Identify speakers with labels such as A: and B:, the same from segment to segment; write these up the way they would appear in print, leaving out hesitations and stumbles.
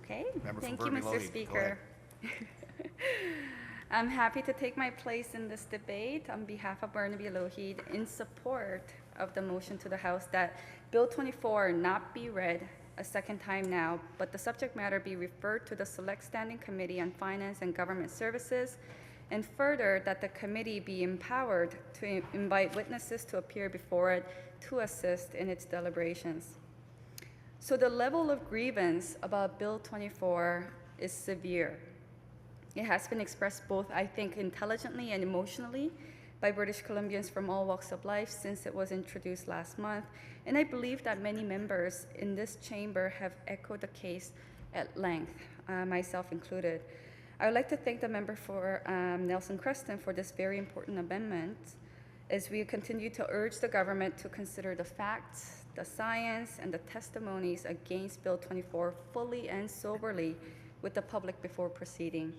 A: Okay,
B: Member from
A: thank you,
B: Verby
A: Mr.
B: Lougheed, go ahead.
A: Speaker. I'm happy to take my place in this debate on behalf of Barnaby Lougheed in support of the motion to the House that Bill 24 not be read a second time now, but the subject matter be referred to the Select Standing Committee on Finance and Government Services, and further that the committee be empowered to invite witnesses to appear before it to assist in its deliberations. So the level of grievance about Bill 24 is severe. It has been expressed both, I think, intelligently and emotionally by British Columbians from all walks of life since it was introduced last month, and I believe that many members in this chamber have echoed the case at length, myself included. I would like to thank the member for Nelson Creston for this very important amendment as we continue to urge the government to consider the facts, the science, and the testimonies against Bill 24 fully and soberly with the public before proceeding.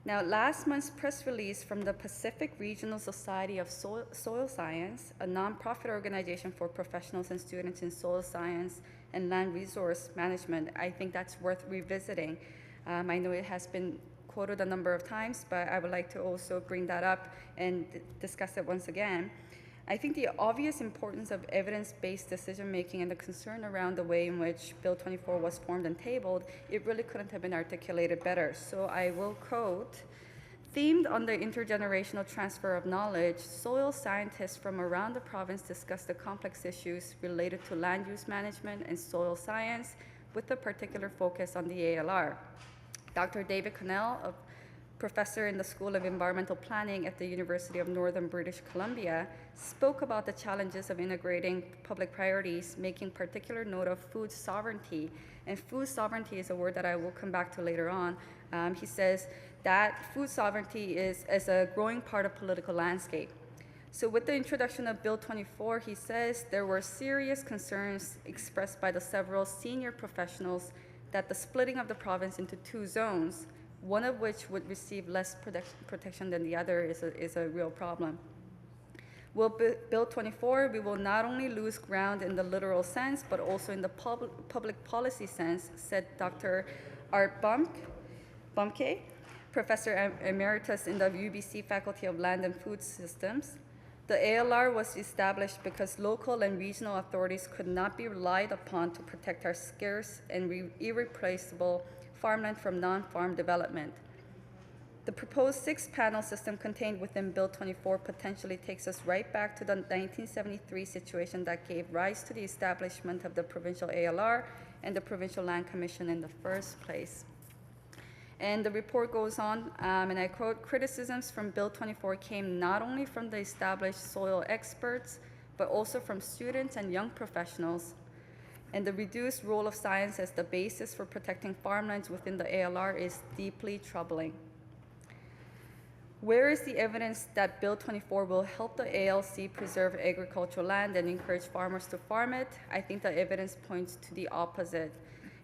A: Now, last month's press release from the Pacific Regional Society of Soil Science, a nonprofit organization for professionals and students in soil science and land resource management, I think that's worth revisiting. I know it has been quoted a number of times, but I would like to also bring that up and discuss it once again. I think the obvious importance of evidence-based decision-making and the concern around the way in which Bill 24 was formed and tabled, it really couldn't have been articulated better. So I will quote, themed on the intergenerational transfer of knowledge, soil scientists from around the province discussed the complex issues related to land use management and soil science with a particular focus on the ALR. Dr. David Connell, a professor in the School of Environmental Planning at the University of Northern British Columbia, spoke about the challenges of integrating public priorities, making particular note of food sovereignty. And food sovereignty is a word that I will come back to later on. He says that food sovereignty is a growing part of political landscape. So with the introduction of Bill 24, he says there were serious concerns expressed by the several senior professionals that the splitting of the province into two zones, one of which would receive less protection than the other, is a real problem. With Bill 24, we will not only lose ground in the literal sense, but also in the public policy sense, said Dr. Art Bumke, Professor Emeritus in the UBC Faculty of Land and Food Systems. The ALR was established because local and regional authorities could not be relied upon to protect our scarce and irreplaceable farmland from non-farm development. The proposed 6-panel system contained within Bill 24 potentially takes us right back to the 1973 situation that gave rise to the establishment of the provincial ALR and the Provincial Land Commission in the first place. And the report goes on, and I quote, criticisms from Bill 24 came not only from the established soil experts, but also from students and young professionals. And the reduced role of science as the basis for protecting farmlands within the ALR is deeply troubling. Where is the evidence that Bill 24 will help the ALC preserve agricultural land and encourage farmers to farm it? I think the evidence points to the opposite,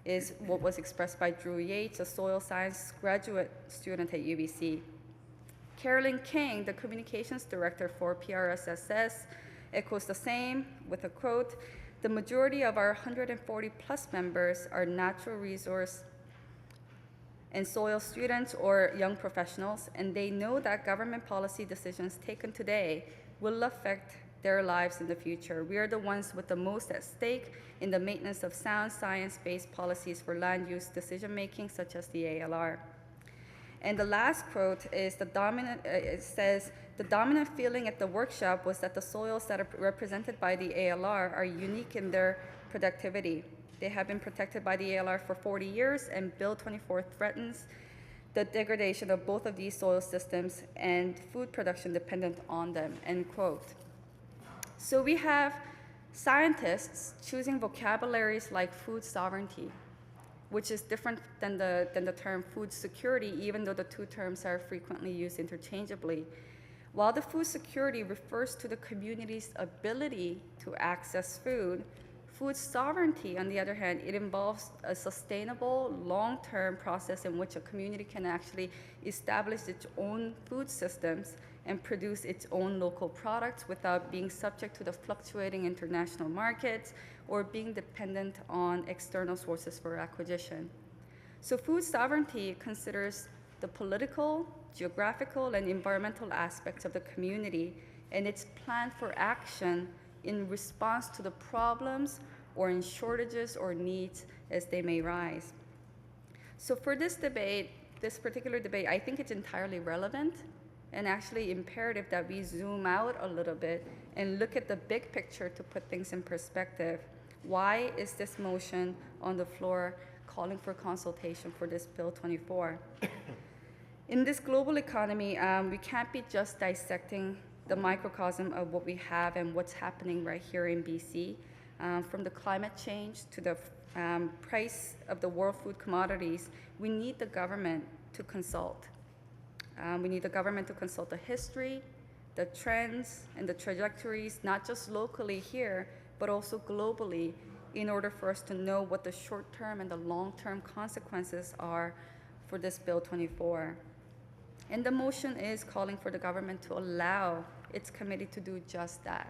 A: is what was expressed by Drew Yates, a soil science graduate student at UBC. Carolyn King, the communications director for PRSSS, echoes the same with a quote, the majority of our 140 plus members are natural resource and soil students or young professionals, and they know that government policy decisions taken today will affect their lives in the future. We are the ones with the most at stake in the maintenance of sound science-based policies for land use decision-making, such as the ALR. And the last quote is it says, the dominant feeling at the workshop was that the soils that are represented by the ALR are unique in their productivity. They have been protected by the ALR for 40 years, and Bill 24 threatens the degradation of both of these soil systems and food production dependent on them, end quote. So we have scientists choosing vocabularies like food sovereignty, which is different than the term food security, even though the two terms are frequently used interchangeably. While the food security refers to the community's ability to access food, food sovereignty, on the other hand, it involves a sustainable, long-term process in which a community can actually establish its own food systems and produce its own local products without being subject to the fluctuating international markets or being dependent on external sources for acquisition. So food sovereignty considers the political, geographical, and environmental aspects of the community, and it's planned for action in response to the problems or in shortages or needs as they may rise. So for this debate, this particular debate, I think it's entirely relevant and actually imperative that we zoom out a little bit and look at the big picture to put things in perspective. Why is this motion on the floor calling for consultation for this Bill 24? In this global economy, we can't be just dissecting the microcosm of what we have and what's happening right here in BC. From the climate change to the price of the world food commodities, we need the government to consult. We need the government to consult the history, the trends, and the trajectories, not just locally here, but also globally, in order for us to know what the short-term and the long-term consequences are for this Bill 24. And the motion is calling for the government to allow its committee to do just that.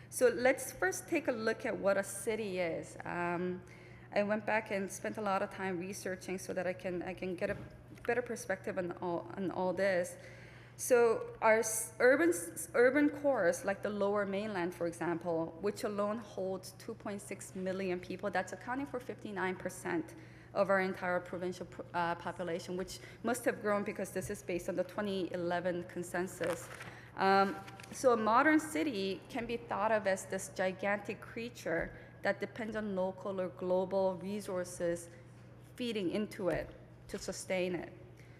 A: So let's first take a look at what a city is. I went back and spent a lot of time researching so that I can get a better perspective on all this. So our urban cores, like the Lower Mainland, for example, which alone holds 2.6 million people, that's accounting for 59% of our entire provincial population, which must have grown because this is based on the 2011 census. So a modern city can be thought of as this gigantic creature that depends on local or global resources feeding into it to sustain it.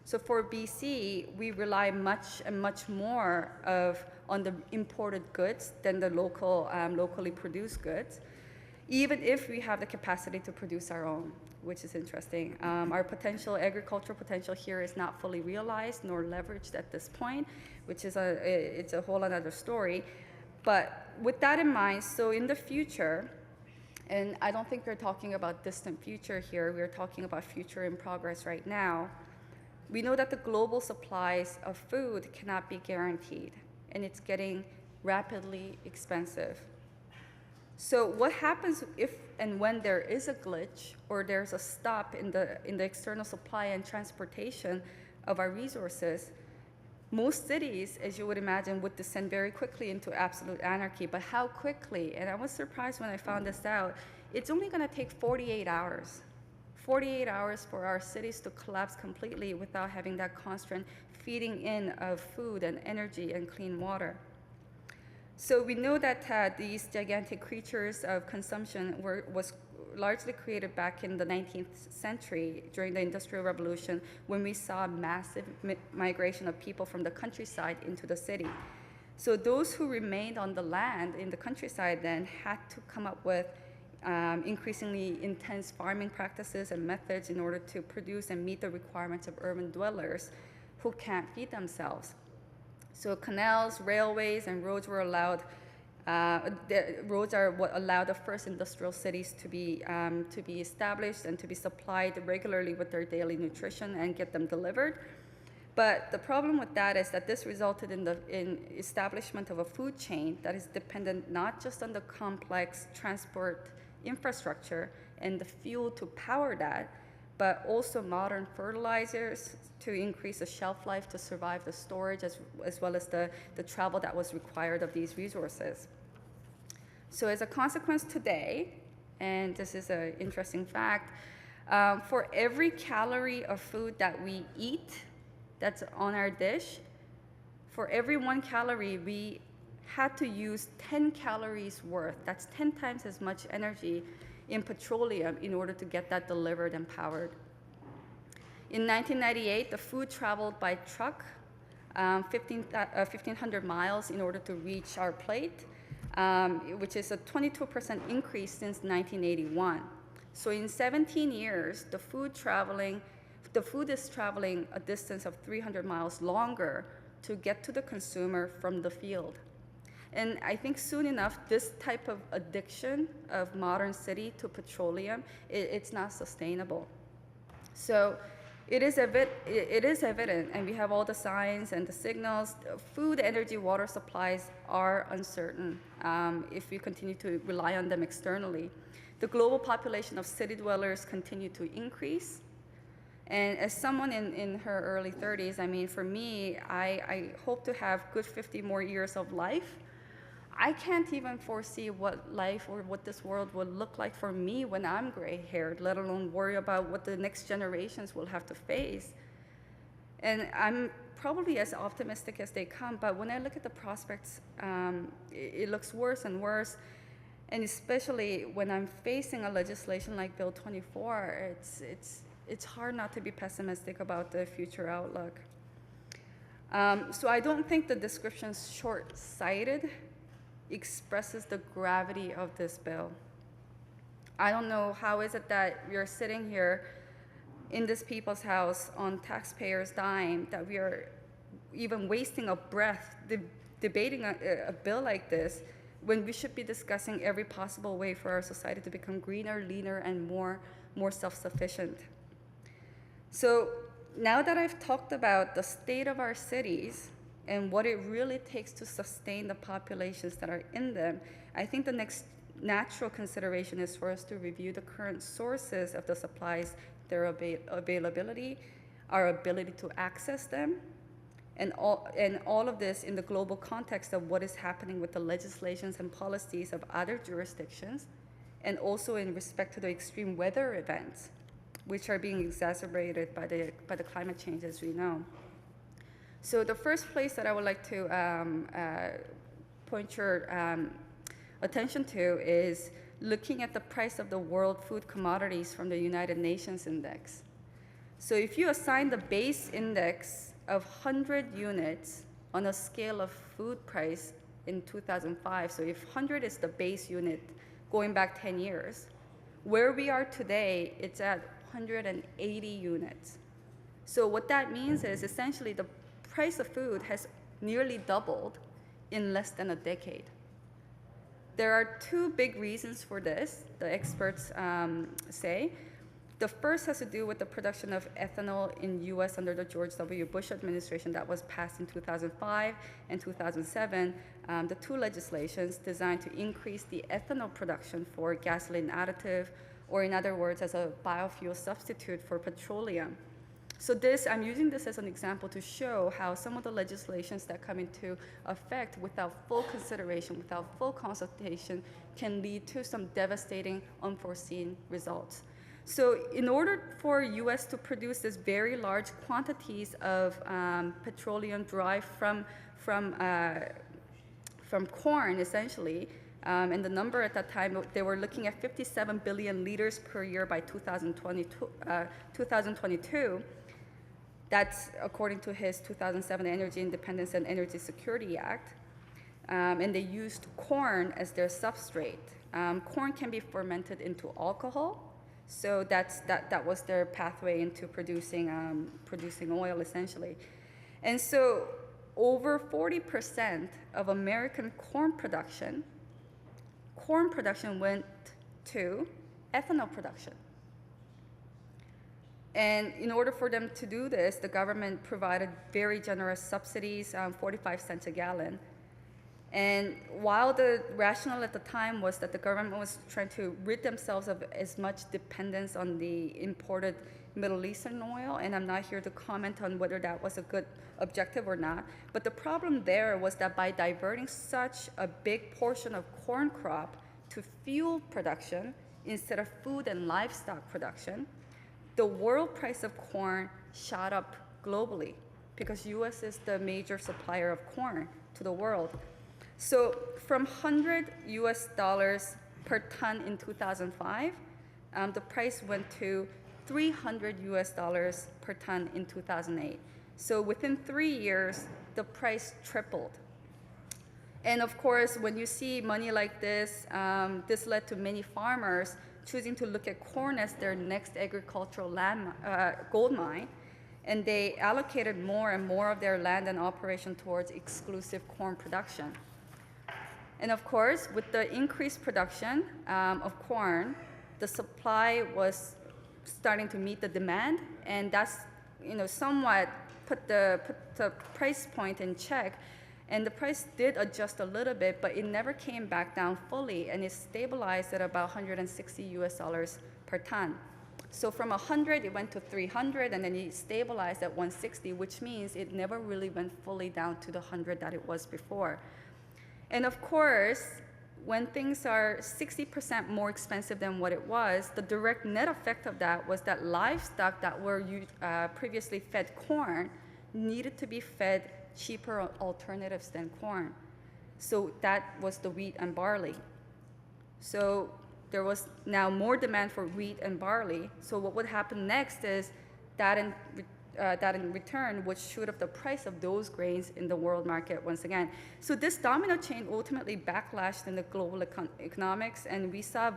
A: So for BC, we rely much more on the imported goods than the locally produced goods, even if we have the capacity to produce our own, which is interesting. Our agricultural potential here is not fully realized nor leveraged at this point, which is it's a whole other story. But with that in mind, so in the future, and I don't think we're talking about distant future here, we're talking about future in progress right now, we know that the global supplies of food cannot be guaranteed, and it's getting rapidly expensive. So what happens if and when there is a glitch or there's a stop in the external supply and transportation of our resources? Most cities, as you would imagine, would descend very quickly into absolute anarchy. But how quickly? And I was surprised when I found this out. It's only going to take 48 hours. 48 hours for our cities to collapse completely without having that constant feeding in of food and energy and clean water. So we know that these gigantic creatures of consumption was largely created back in the 19th century during the Industrial Revolution, when we saw massive migration of people from the countryside into the city. So those who remained on the land in the countryside then had to come up with increasingly intense farming practices and methods in order to produce and meet the requirements of urban dwellers who can't feed themselves. So canals, railways, and roads were allowed. The roads are what allowed the first industrial cities to be established and to be supplied regularly with their daily nutrition and get them delivered. But the problem with that is that this resulted in establishment of a food chain that is dependent not just on the complex transport infrastructure and the fuel to power that, but also modern fertilizers to increase the shelf life to survive the storage, as well as the travel that was required of these resources. So as a consequence today, and this is an interesting fact, for every calorie of food that we eat that's on our dish, for every 1 calorie, we had to use 10 calories worth. That's 10 times as much energy in petroleum in order to get that delivered and powered. In 1998, the food traveled by truck 1,500 miles in order to reach our plate, which is a 22% increase since 1981. So in 17 years, the food is traveling a distance of 300 miles longer to get to the consumer from the field. And I think soon enough, this type of addiction of modern city to petroleum, it's not sustainable. So it is evident, and we have all the signs and the signals. Food, energy, water supplies are uncertain if we continue to rely on them externally. The global population of city dwellers continue to increase. And as someone in her early 30s, I mean, for me, I hope to have good 50 more years of life. I can't even foresee what life or what this world will look like for me when I'm gray-haired, let alone worry about what the next generations will have to face. And I'm probably as optimistic as they come, but when I look at the prospects, it looks worse and worse. And especially when I'm facing a legislation like Bill 24, it's hard not to be pessimistic about the future outlook. So I don't think the description's short-sighted expresses the gravity of this bill. I don't know how is it that we are sitting here in this people's house on taxpayers' dime, that we are even wasting a breath debating a bill like this, when we should be discussing every possible way for our society to become greener, leaner, and more self-sufficient. So now that I've talked about the state of our cities and what it really takes to sustain the populations that are in them, I think the next natural consideration is for us to review the current sources of the supplies, their availability, our ability to access them, and all of this in the global context of what is happening with the legislations and policies of other jurisdictions, and also in respect to the extreme weather events, which are being exacerbated by the climate change, as we know. So the first place that I would like to point your attention to is looking at the price of the world food commodities from the United Nations Index. So if you assign the base index of 100 units on a scale of food price in 2005, so if 100 is the base unit going back 10 years, where we are today, it's at 180 units. So what that means is essentially the price of food has nearly doubled in less than a decade. There are two big reasons for this, the experts say. The first has to do with the production of ethanol in US under the George W. Bush administration that was passed in 2005 and 2007, the two legislations designed to increase the ethanol production for gasoline additive, or in other words, as a biofuel substitute for petroleum. So I'm using this as an example to show how some of the legislations that come into effect without full consideration, without full consultation, can lead to some devastating, unforeseen results. So in order for US to produce this very large quantities of petroleum derived from corn, essentially, and the number at that time, they were looking at 57 billion liters per year by 2022. That's according to his 2007 Energy Independence and Energy Security Act. And they used corn as their substrate. Corn can be fermented into alcohol. So that was their pathway into producing oil, essentially. And so over 40% of American corn production went to ethanol production. And in order for them to do this, the government provided very generous subsidies, 45 cents a gallon. And while the rationale at the time was that the government was trying to rid themselves of as much dependence on the imported Middle Eastern oil, and I'm not here to comment on whether that was a good objective or not, but the problem there was that by diverting such a big portion of corn crop to fuel production instead of food and livestock production, the world price of corn shot up globally because US is the major supplier of corn to the world. So from $100 per ton in 2005, the price went to $300 per ton in 2008. So within 3 years, the price tripled. And of course, when you see money like this, this led to many farmers choosing to look at corn as their next agricultural gold mine, and they allocated more and more of their land and operation towards exclusive corn production. And of course, with the increased production of corn, the supply was starting to meet the demand, and that's somewhat put the price point in check. And the price did adjust a little bit, but it never came back down fully, and it stabilized at about $160 per ton. So from 100, it went to 300, and then it stabilized at 160, which means it never really went fully down to the 100 that it was before. And of course, when things are 60% more expensive than what it was, the direct net effect of that was that livestock that were previously fed corn needed to be fed cheaper alternatives than corn. So that was the wheat and barley. So there was now more demand for wheat and barley. So what would happen next is that in return would shoot up the price of those grains in the world market once again. So this domino chain ultimately backlashed in the global economics, and we saw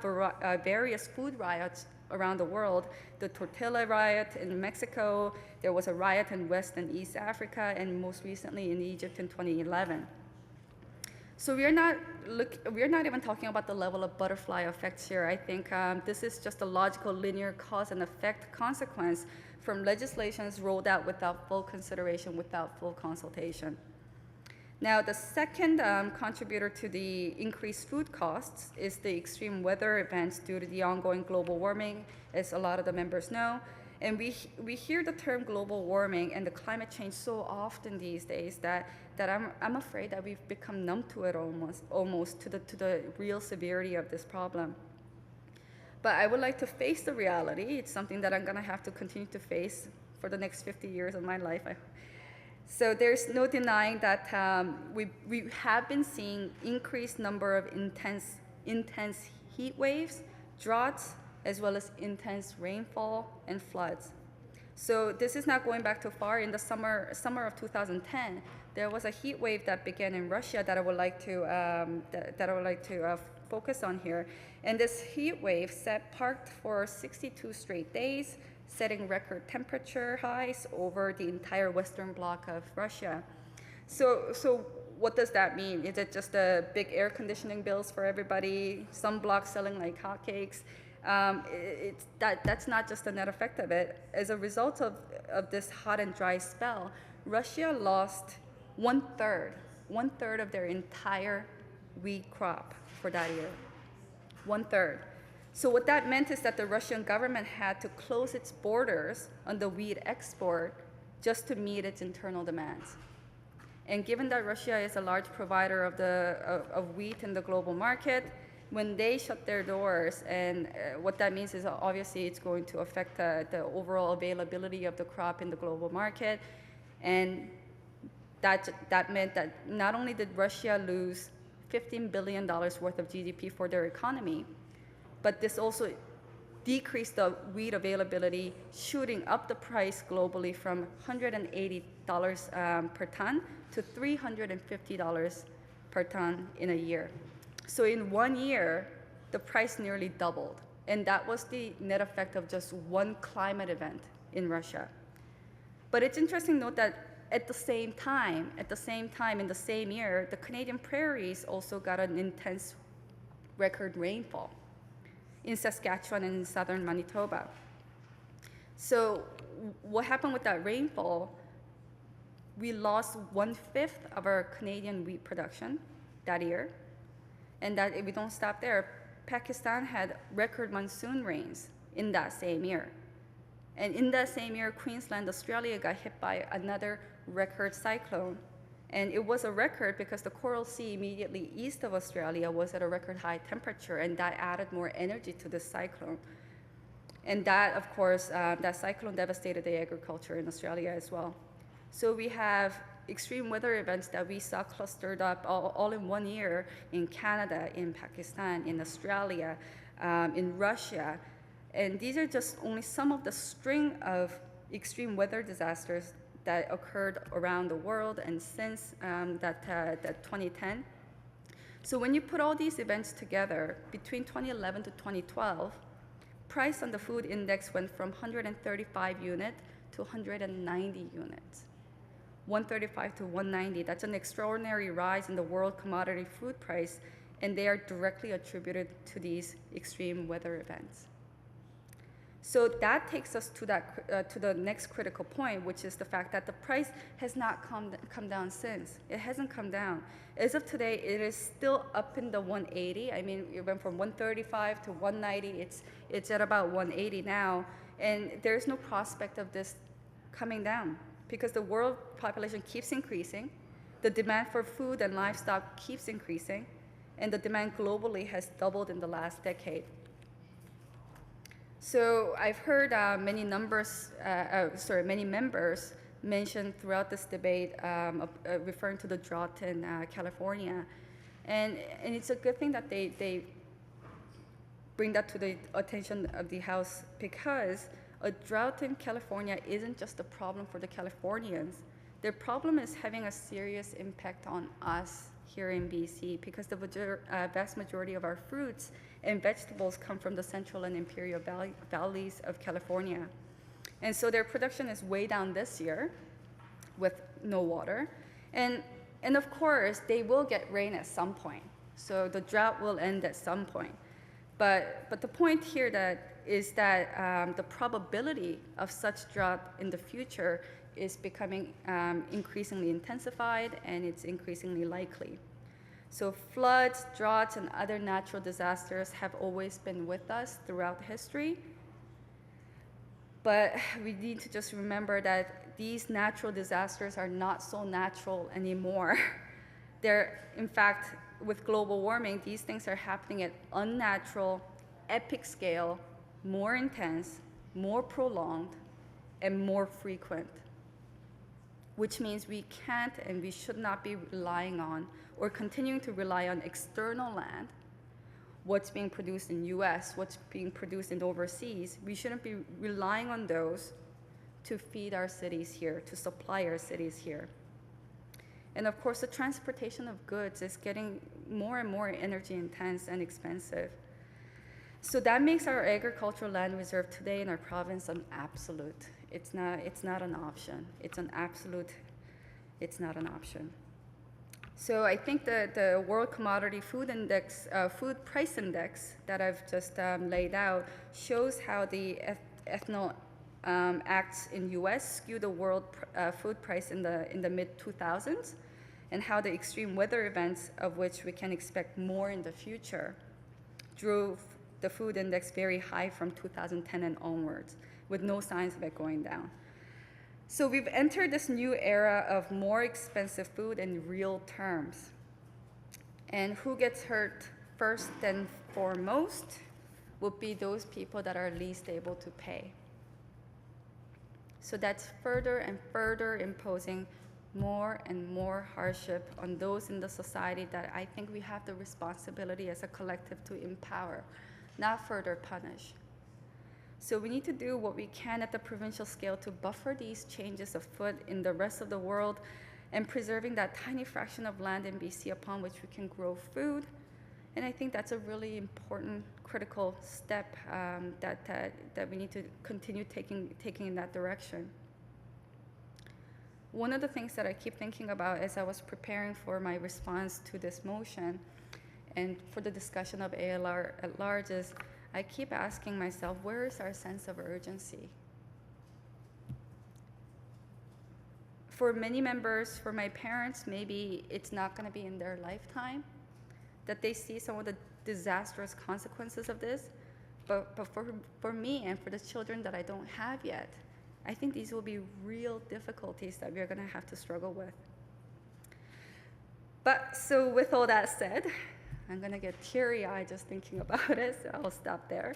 A: various food riots around the world. The tortilla riot in Mexico, there was a riot in West and East Africa, and most recently in Egypt in 2011. So we're not even talking about the level of butterfly effects here. I think this is just a logical linear cause and effect consequence from legislations rolled out without full consideration, without full consultation. Now, the second contributor to the increased food costs is the extreme weather events due to the ongoing global warming, as a lot of the members know. And we hear the term global warming and the climate change so often these days that I'm afraid that we've become numb to it almost to the real severity of this problem. But I would like to face the reality. It's something that I'm gonna have to continue to face for the next 50 years of my life. So there's no denying that we have been seeing increased number of intense heat waves, droughts, as well as intense rainfall and floods. So this is not going back too far. In the summer of 2010, there was a heat wave that began in Russia that I would like to focus on here. And this heat wave parked for 62 straight days, setting record temperature highs over the entire western bloc of Russia. So what does that mean? Is it just a big air conditioning bills for everybody? Some blocks selling like hotcakes? That's not just the net effect of it. As a result of this hot and dry spell, Russia lost one third of their entire wheat crop for that year. 1/3. So what that meant is that the Russian government had to close its borders on the wheat export just to meet its internal demands. And given that Russia is a large provider of wheat in the global market, when they shut their doors, and what that means is obviously it's going to affect the overall availability of the crop in the global market. And that meant that not only did Russia lose $15 billion worth of GDP for their economy, but this also decreased the wheat availability, shooting up the price globally from $180 per ton to $350 per ton in a year. So in 1 year, the price nearly doubled. And that was the net effect of just one climate event in Russia. But it's interesting to note that at the same time, in the same year, the Canadian prairies also got an intense record rainfall in Saskatchewan and in southern Manitoba. So what happened with that rainfall? We lost 1/5 of our Canadian wheat production that year. And that if we don't stop there, Pakistan had record monsoon rains in that same year. And in that same year, Queensland, Australia got hit by another record cyclone. And it was a record because the Coral Sea immediately east of Australia was at a record high temperature, and that added more energy to the cyclone. And that, of course, that cyclone devastated the agriculture in Australia as well. So we have extreme weather events that we saw clustered up all in 1 year in Canada, in Pakistan, in Australia, in Russia. And these are just only some of the string of extreme weather disasters that occurred around the world and since that 2010. So when you put all these events together, between 2011 to 2012, price on the food index went from 135 units to 190 units. 135 to 190, that's an extraordinary rise in the world commodity food price, and they are directly attributed to these extreme weather events. So that takes us to the next critical point, which is the fact that the price has not come down since. It hasn't come down. As of today, it is still up in the 180. I mean, it went from 135 to 190. It's at about 180 now. And there's no prospect of this coming down because the world population keeps increasing, the demand for food and livestock keeps increasing, and the demand globally has doubled in the last decade. So I've heard many members mention throughout this debate referring to the drought in California. And it's a good thing that they bring that to the attention of the House, because a drought in California isn't just a problem for the Californians. Their problem is having a serious impact on us here in BC, because the vast majority of our fruits and vegetables come from the Central and Imperial Valleys of California. And so their production is way down this year with no water. And of course, they will get rain at some point. So the drought will end at some point. But the point here is that the probability of such drought in the future is becoming increasingly intensified, and it's increasingly likely. So floods, droughts, and other natural disasters have always been with us throughout history. But we need to just remember that these natural disasters are not so natural anymore. They're, in fact, with global warming, these things are happening at unnatural, epic scale, more intense, more prolonged, and more frequent, which means we can't and we should not be relying on or continuing to rely on external land, what's being produced in US, what's being produced in overseas. We shouldn't be relying on those to feed our cities here, to supply our cities here. And of course, the transportation of goods is getting more and more energy intense and expensive. So that makes our agricultural land reserve today in our province an absolute. It's not an option. It's an absolute, it's not an option. So I think the World Commodity Food Index, Food Price Index that I've just laid out shows how the ethanol acts in US skew the world food price in the mid-2000s, and how the extreme weather events, of which we can expect more in the future, drove the food index very high from 2010 and onwards, with no signs of it going down. So we've entered this new era of more expensive food in real terms. And who gets hurt first and foremost would be those people that are least able to pay. So that's further and further imposing more and more hardship on those in the society that I think we have the responsibility as a collective to empower, not further punish. So we need to do what we can at the provincial scale to buffer these changes afoot in the rest of the world, and preserving that tiny fraction of land in BC upon which we can grow food. And I think that's a really important, critical step that we need to continue taking in that direction. One of the things that I keep thinking about as I was preparing for my response to this motion and for the discussion of ALR at large is, I keep asking myself, where is our sense of urgency? For many members, for my parents, maybe it's not going to be in their lifetime that they see some of the disastrous consequences of this. But for me and for the children that I don't have yet, I think these will be real difficulties that we're going to have to struggle with. But so with all that said, I'm going to get teary-eyed just thinking about it, so I'll stop there.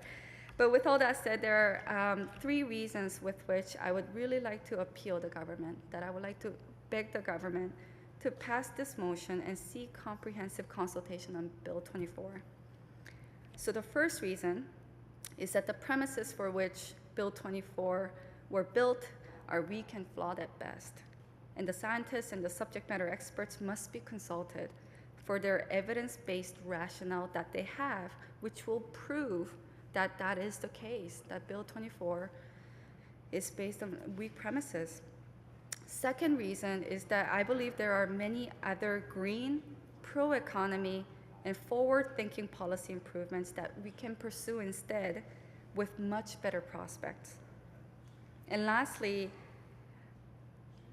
A: But with all that said, there are 3 reasons with which I would really like to appeal the government, that I would like to beg the government to pass this motion and seek comprehensive consultation on Bill 24. So the first reason is that the premises for which Bill 24 were built are weak and flawed at best. And the scientists and the subject matter experts must be consulted for their evidence-based rationale that they have, which will prove that that is the case, that Bill 24 is based on weak premises. Second reason is that I believe there are many other green, pro-economy, and forward-thinking policy improvements that we can pursue instead with much better prospects. And lastly,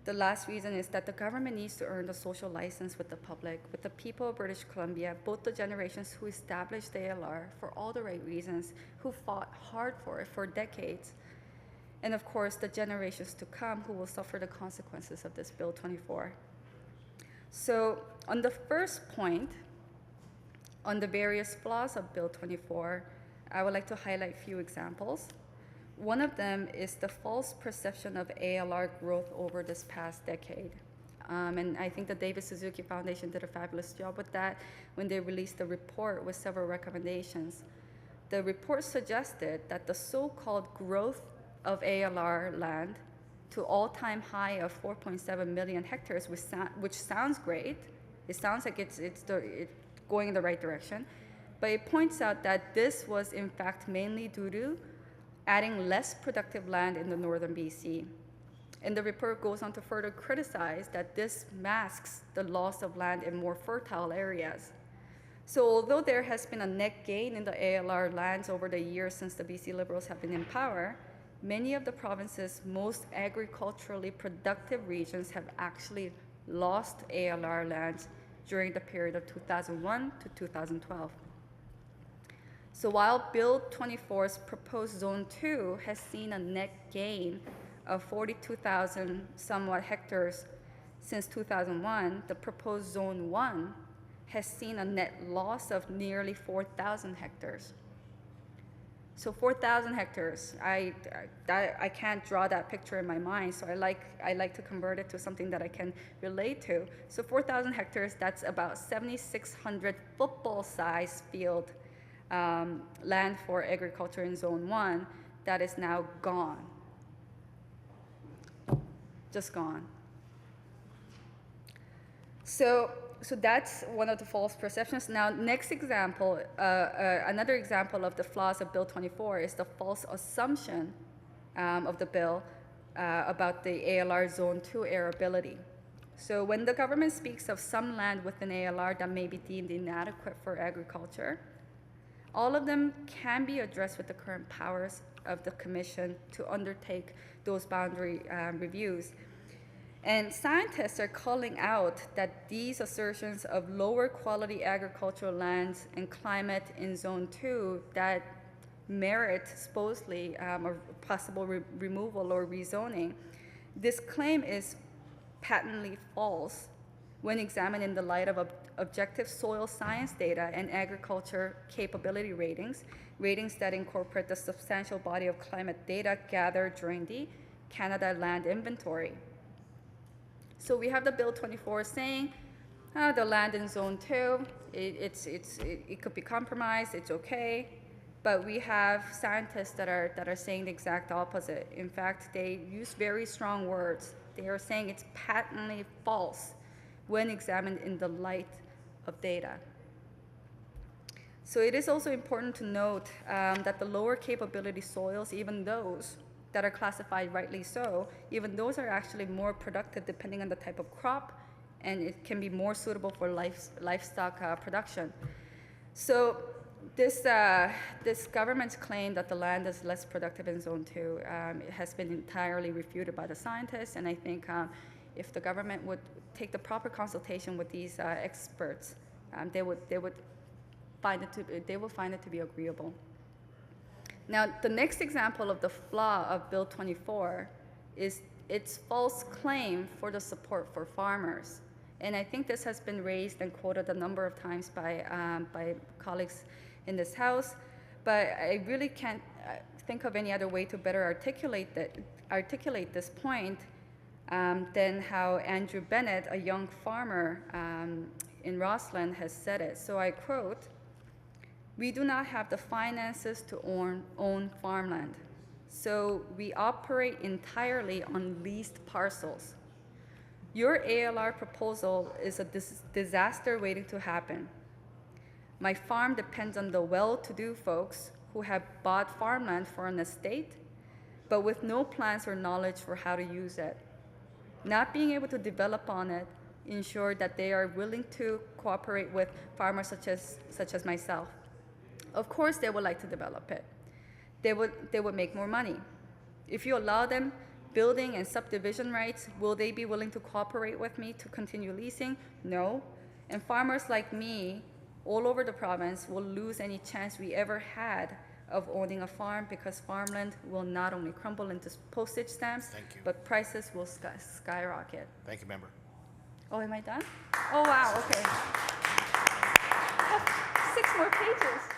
A: the last reason is that the government needs to earn the social license with the public, with the people of British Columbia, both the generations who established the ALR for all the right reasons, who fought hard for it for decades. and of course, the generations to come who will suffer the consequences of this Bill 24. So on the first point, on the various flaws of Bill 24, I would like to highlight a few examples. One of them is the false perception of ALR growth over this past decade. And I think the David Suzuki Foundation did a fabulous job with that when they released the report with several recommendations. The report suggested that the so-called growth of ALR land to all-time high of 4.7 million hectares, which sounds great. It sounds like it's going in the right direction. But it points out that this was in fact mainly due to adding less productive land in the northern BC. And the report goes on to further criticize that this masks the loss of land in more fertile areas. So although there has been a net gain in the ALR lands over the years since the BC Liberals have been in power, many of the province's most agriculturally productive regions have actually lost ALR lands during the period of 2001 to 2012. So while Bill 24's proposed Zone 2 has seen a net gain of 42,000 somewhat hectares since 2001, the proposed Zone 1 has seen a net loss of nearly 4,000 hectares. So 4,000 hectares, I can't draw that picture in my mind, so I like to convert it to something that I can relate to. So 4,000 hectares, that's about 7,600 football-sized field land for agriculture in Zone 1 that is now gone. Just gone. So that's one of the false perceptions. Now, next example, another example of the flaws of Bill 24 is the false assumption of the bill about the ALR Zone 2 arability. So when the government speaks of some land within ALR that may be deemed inadequate for agriculture, all of them can be addressed with the current powers of the Commission to undertake those boundary reviews. And scientists are calling out that these assertions of lower quality agricultural lands and climate in Zone 2 that merit supposedly a possible removal or rezoning, this claim is patently false when examined in the light of objective soil science data and agriculture capability ratings, ratings that incorporate the substantial body of climate data gathered during the Canada Land Inventory. So we have the Bill 24 saying the land in Zone 2, it could be compromised, it's okay. But we have scientists that are saying the exact opposite. In fact, they use very strong words. They are saying it's patently false when examined in the light of data. So it is also important to note that the lower capability soils, even those that are classified rightly so, even those are actually more productive depending on the type of crop, and it can be more suitable for livestock production. So this government's claim that the land is less productive in Zone 2 it has been entirely refuted by the scientists, and I think if the government would take the proper consultation with these experts, they will find it to be agreeable. Now, the next example of the flaw of Bill 24 is its false claim for the support for farmers. And I think this has been raised and quoted a number of times by colleagues in this House, but I really can't think of any other way to better articulate this point than how Andrew Bennett, a young farmer in Rossland, has said it. So I quote, "We do not have the finances to own farmland, so we operate entirely on leased parcels. Your ALR proposal is a disaster waiting to happen. My farm depends on the well-to-do folks who have bought farmland for an estate, but with no plans or knowledge for how to use it. Not being able to develop on it ensure that they are willing to cooperate with farmers such as myself. Of course, they would like to develop it. They would make more money. If you allow them building and subdivision rights, will they be willing to cooperate with me to continue leasing? No. And farmers like me all over the province will lose any chance we ever had of owning a farm, because farmland will not only crumble into postage stamps,
B: Thank you.
A: but prices will skyrocket.
B: Thank you, member.
A: Oh, am I done? Oh, wow, okay. I have 6 more pages.